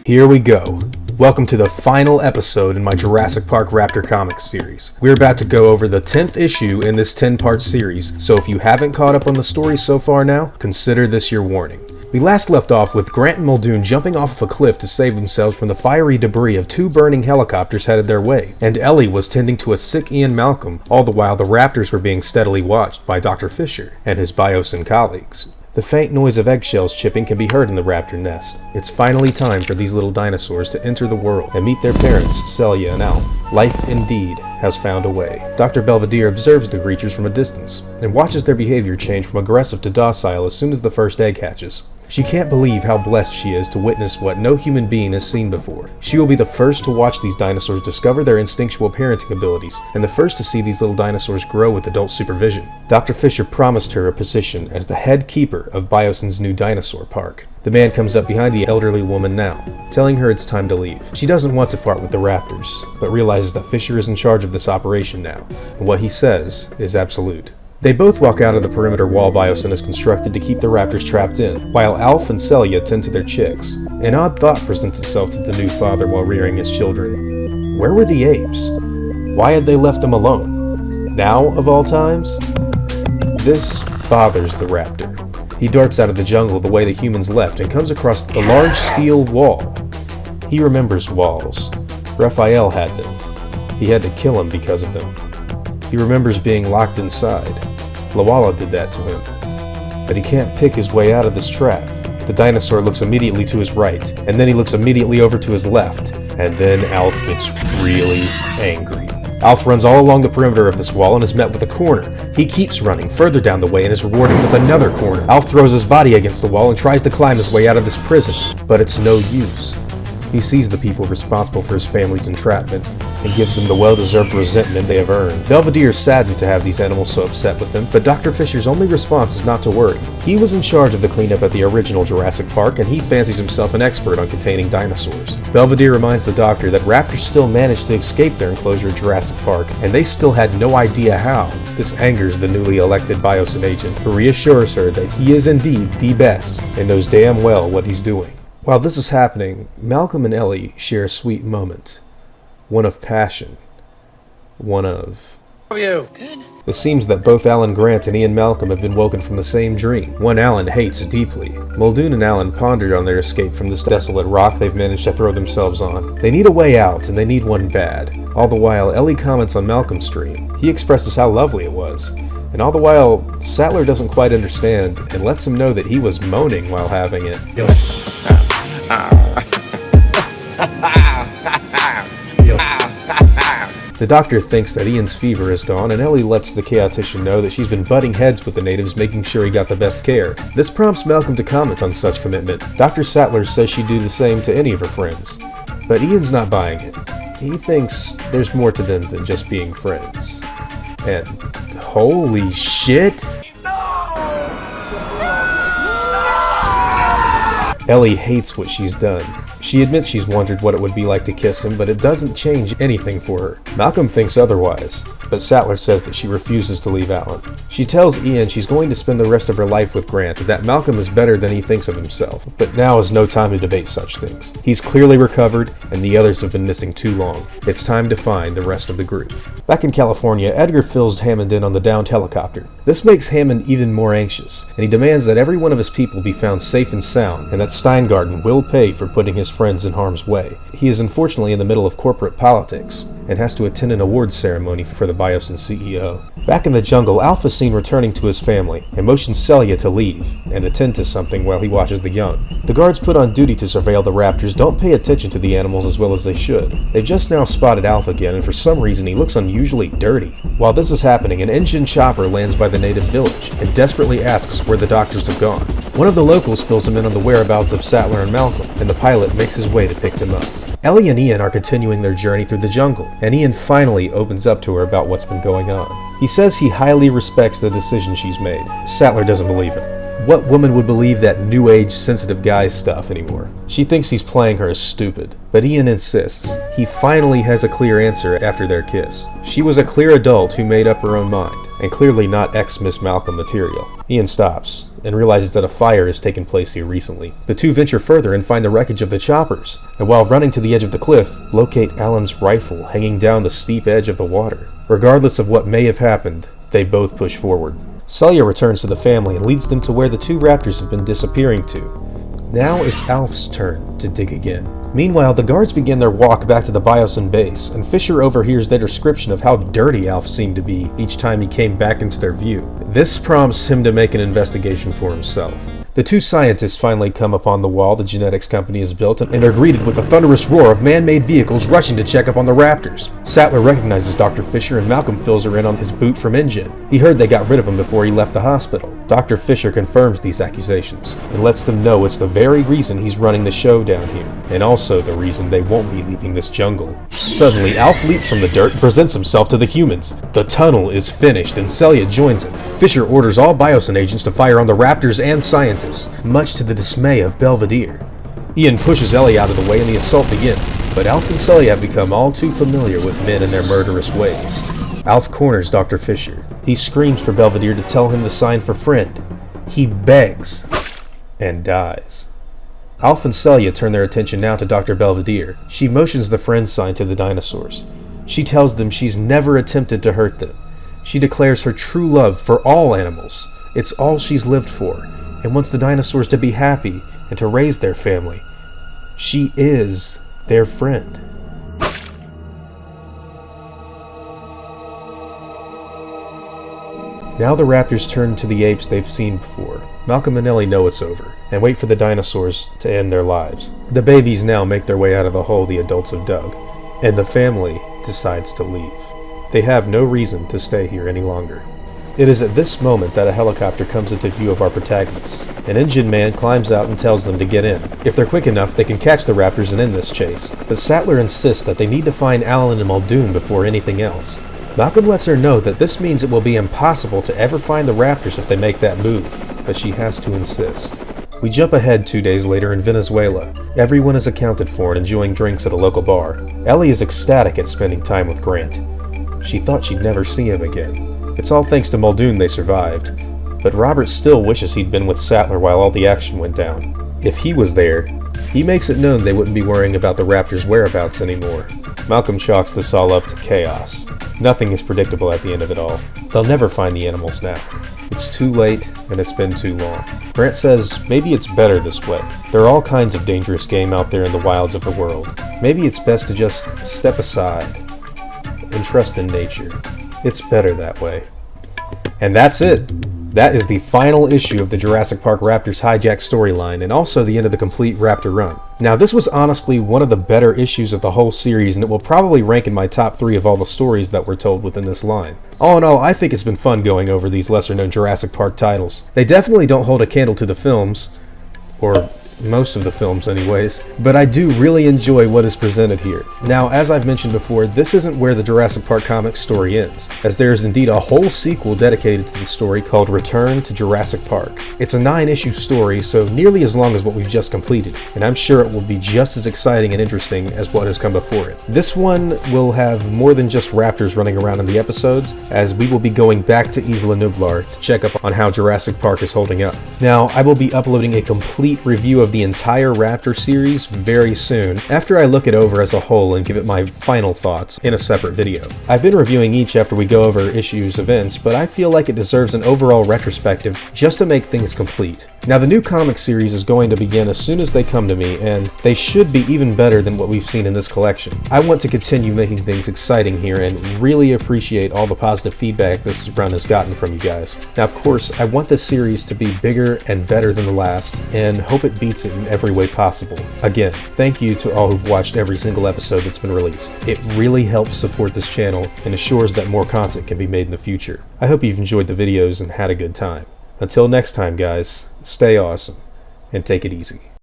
Here we go. Welcome to the final episode in my Jurassic Park Raptor Comics series. We're about to go over the 10th issue in this 10-part series, so if you haven't caught up on the story so far now, consider this your warning. We last left off with Grant and Muldoon jumping off of a cliff to save themselves from the fiery debris of two burning helicopters headed their way, and Ellie was tending to a sick Ian Malcolm, all the while the Raptors were being steadily watched by Dr.Fischer and his BioSyn colleagues. The faint noise of eggshells chipping can be heard in the raptor nest. It's finally time for these little dinosaurs to enter the world and meet their parents, Celia and Alf. Life, indeed, has found a way. Dr. Belvedere observes the creatures from a distance and watches their behavior change from aggressive to docile as soon as the first egg hatches. She can't believe how blessed she is to witness what no human being has seen before. She will be the first to watch these dinosaurs discover their instinctual parenting abilities, and the first to see these little dinosaurs grow with adult supervision. Dr. Fischer promised her a position as the head keeper of BioSyn's new dinosaur park. The man comes up behind the elderly woman now, telling her it's time to leave. She doesn't want to part with the raptors, but realizes that Fischer is in charge of this operation now, and what he says is absolute. They both walk out of the perimeter wall BioSyn has constructed to keep the raptors trapped in, while Alf and Celia tend to their chicks. An odd thought presents itself to the new father while rearing his children. Where were the apes? Why had they left them alone? Now, of all times? This bothers the raptor. He darts out of the jungle the way the humans left and comes across the large steel wall. He remembers walls. Raphael had them. He had to kill him because of them. He remembers being locked inside. Loala did that to him. But he can't pick his way out of this trap. The dinosaur looks immediately to his right, and then he looks immediately over to his left, and then Alf gets really angry. Alf runs all along the perimeter of this wall and is met with a corner. He keeps running further down the way and is rewarded with another corner. Alf throws his body against the wall and tries to climb his way out of this prison, but it's no use. He sees the people responsible for his family's entrapment and gives them the well-deserved resentment they have earned. Belvedere is saddened to have these animals so upset with him, but Dr. Fischer's only response is not to worry. He was in charge of the cleanup at the original Jurassic Park, and he fancies himself an expert on containing dinosaurs. Belvedere reminds the doctor that raptors still managed to escape their enclosure at Jurassic Park, and they still had no idea how. This angers the newly elected BioSyn agent, who reassures her that he is indeed the best and knows damn well what he's doing. While this is happening, Malcolm and Ellie share a sweet moment. One of passion. One of... How are you? Good. It seems that both Alan Grant and Ian Malcolm have been woken from the same dream. One Alan hates deeply. Muldoon and Alan pondered on their escape from this desolate rock they've managed to throw themselves on. They need a way out, and they need one bad. All the while, Ellie comments on Malcolm's dream. He expresses how lovely it was. And all the while, Sattler doesn't quite understand, and lets him know that he was moaning while having it. The doctor thinks that Ian's fever is gone, and Ellie lets the chaotician know that she's been butting heads with the natives, making sure he got the best care. This prompts Malcolm to comment on such commitment. Dr. Sattler says she'd do the same to any of her friends, but Ian's not buying it. He thinks there's more to them than just being friends. And holy shit! Ellie hates what she's done. She admits she's wondered what it would be like to kiss him, but it doesn't change anything for her. Malcolm thinks otherwise, but Sattler says that she refuses to leave Alan. She tells Ian she's going to spend the rest of her life with Grant, and that Malcolm is better than he thinks of himself. But now is no time to debate such things. He's clearly recovered, and the others have been missing too long. It's time to find the rest of the group. Back in California, Edgar fills Hammond in on the downed helicopter. This makes Hammond even more anxious, and he demands that every one of his people be found safe and sound, and that Steingarten will pay for putting his friends in harm's way. He is unfortunately in the middle of corporate politics, and has to attend an awards ceremony for the BioSyn CEO. Back in the jungle, Alf is seen returning to his family, and motions Celia to leave, and attend to something while he watches the young. The guards put on duty to surveil the raptors don't pay attention to the animals as well as they should. They've just now spotted Alf again, and for some reason he looks unusually dirty. While this is happening, an engine chopper lands by the native village, and desperately asks where the doctors have gone. One of the locals fills him in on the whereabouts of Sattler and Malcolm, and the pilot makes his way to pick them up. Ellie and Ian are continuing their journey through the jungle, and Ian finally opens up to her about what's been going on. He says he highly respects the decision she's made. Sattler doesn't believe him. What woman would believe that new age sensitive guy stuff anymore? She thinks he's playing her as stupid, but Ian insists. He finally has a clear answer after their kiss. She was a clear adult who made up her own mind, and clearly not ex-Miss Malcolm material. Ian stops and realizes that a fire has taken place here recently. The two venture further and find the wreckage of the choppers, and while running to the edge of the cliff, locate Alan's rifle hanging down the steep edge of the water. Regardless of what may have happened, they both push forward. Celia returns to the family and leads them to where the two raptors have been disappearing to. Now it's Alf's turn to dig again. Meanwhile, the guards begin their walk back to the BioSyn base, and Fischer overhears their description of how dirty Alf seemed to be each time he came back into their view. This prompts him to make an investigation for himself. The two scientists finally come upon the wall the genetics company has built and are greeted with a thunderous roar of man-made vehicles rushing to check up on the raptors. Sattler recognizes Dr. Fischer and Malcolm fills her in on his boot from InGen. He heard they got rid of him before he left the hospital. Dr. Fischer confirms these accusations and lets them know it's the very reason he's running the show down here, and also the reason they won't be leaving this jungle. Suddenly, Alf leaps from the dirt and presents himself to the humans. The tunnel is finished and Celia joins him. Fischer orders all BioSyn agents to fire on the raptors and scientists, much to the dismay of Belvedere. Ian pushes Ellie out of the way and the assault begins, but Alf and Celia have become all too familiar with men and their murderous ways. Alf corners Dr. Fischer. He screams for Belvedere to tell him the sign for friend. He begs and dies. Alf and Celia turn their attention now to Dr. Belvedere. She motions the friend sign to the dinosaurs. She tells them she's never attempted to hurt them. She declares her true love for all animals. It's all she's lived for, and wants the dinosaurs to be happy and to raise their family. She is their friend. Now the raptors turn to the apes they've seen before. Malcolm and Ellie know it's over, and wait for the dinosaurs to end their lives. The babies now make their way out of the hole the adults have dug, and the family decides to leave. They have no reason to stay here any longer. It is at this moment that a helicopter comes into view of our protagonists. An engine man climbs out and tells them to get in. If they're quick enough, they can catch the raptors and end this chase, but Sattler insists that they need to find Alan and Muldoon before anything else. Malcolm lets her know that this means it will be impossible to ever find the raptors if they make that move, but she has to insist. We jump ahead 2 days later in Venezuela. Everyone is accounted for and enjoying drinks at a local bar. Ellie is ecstatic at spending time with Grant. She thought she'd never see him again. It's all thanks to Muldoon they survived, but Robert still wishes he'd been with Sattler while all the action went down. If he was there, he makes it known they wouldn't be worrying about the raptors' whereabouts anymore. Malcolm chalks this all up to chaos. Nothing is predictable at the end of it all. They'll never find the animals now. It's too late, and it's been too long. Grant says maybe it's better this way. There are all kinds of dangerous game out there in the wilds of the world. Maybe it's best to just step aside and trust in nature. It's better that way. And that's it. That is the final issue of the Jurassic Park Raptors hijack storyline, and also the end of the complete Raptor run. Now, this was honestly one of the better issues of the whole series, and it will probably rank in my top 3 of all the stories that were told within this line. All in all, I think it's been fun going over these lesser-known Jurassic Park titles. They definitely don't hold a candle to the films, or most of the films anyways, but I do really enjoy what is presented here. Now, as I've mentioned before, this isn't where the Jurassic Park Comics story ends, as there is indeed a whole sequel dedicated to the story called Return to Jurassic Park. It's a 9-issue story, so nearly as long as what we've just completed, and I'm sure it will be just as exciting and interesting as what has come before it. This one will have more than just raptors running around in the episodes, as we will be going back to Isla Nublar to check up on how Jurassic Park is holding up. Now, I will be uploading a complete review of the entire Raptor series very soon, after I look it over as a whole and give it my final thoughts in a separate video. I've been reviewing each after we go over issues events, but I feel like it deserves an overall retrospective just to make things complete. Now, the new comic series is going to begin as soon as they come to me, and they should be even better than what we've seen in this collection. I want to continue making things exciting here and really appreciate all the positive feedback this run has gotten from you guys. Now, of course, I want this series to be bigger and better than the last, and hope it beats it in every way possible. Again, thank you to all who've watched every single episode that's been released. It really helps support this channel and assures that more content can be made in the future. I hope you've enjoyed the videos and had a good time. Until next time, guys, stay awesome and take it easy.